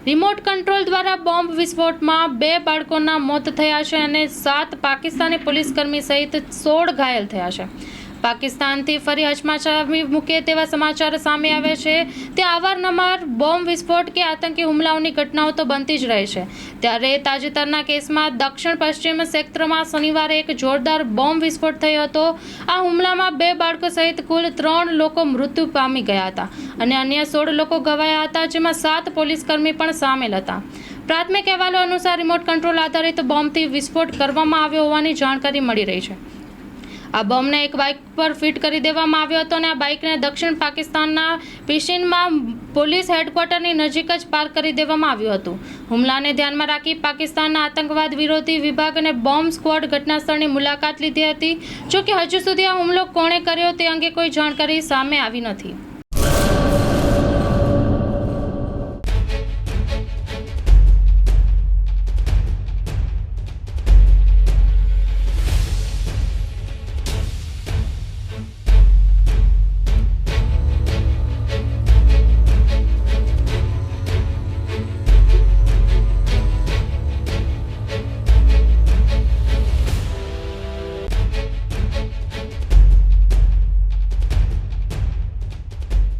Remote control દ્વારા bomb વિસ્ફોટમાં 2 બાળકોના મોત થયા છે અને 7 પાકિસ્તાની પોલીસકર્મી સહિત 16 ઘાયલ થયા છે। પાકિસ્તાનથી ફરી હચમચાવી મૂકે તેવા સમાચાર સામે આવ્યા છે। ત્યાં અવારનવાર બોમ્બ વિસ્ફોટ કે આતંકી હુમલાઓની ઘટનાઓ તો બનતી જ રહે છે। ત્યારે તાજેતરના કેસમાં દક્ષિણ પશ્ચિમ ક્ષેત્રમાં શનિવારે એક જોરદાર બોમ્બ વિસ્ફોટ થયો હતો। આ હુમલામાં 2 બાળકો સહિત કુલ 3 લોકો મૃત્યુ પામી ગયા હતા અને અન્ય 16 લોકો ઘવાયા હતા, જેમાં 7 પોલીસકર્મી પણ સામેલ હતા। પ્રાથમિક અહેવાલો અનુસાર રિમોટ કંટ્રોલ આધારિત બોમ્બથી વિસ્ફોટ કરવામાં આવ્યો હોવાની જાણકારી મળી રહી છે। આ બોમ્બને એક બાઇક પર ફિટ કરી દેવામાં આવ્યો હતો અને આ બાઇકને દક્ષિણ પાકિસ્તાનના પિશિનમાં પોલીસ હેડક્વાર્ટરની નજીક જ પાર્ક કરી દેવામાં આવ્યું હતું। હુમલાને ધ્યાનમાં રાખી પાકિસ્તાનના આતંકવાદ વિરોધી વિભાગ અને બોમ્બ સ્ક્વોડ ઘટનાસ્થળની મુલાકાત લીધી હતી। જોકે હજુ સુધી આ હુમલો કોણે કર્યો તે અંગે કોઈ જાણકારી સામે આવી નથી।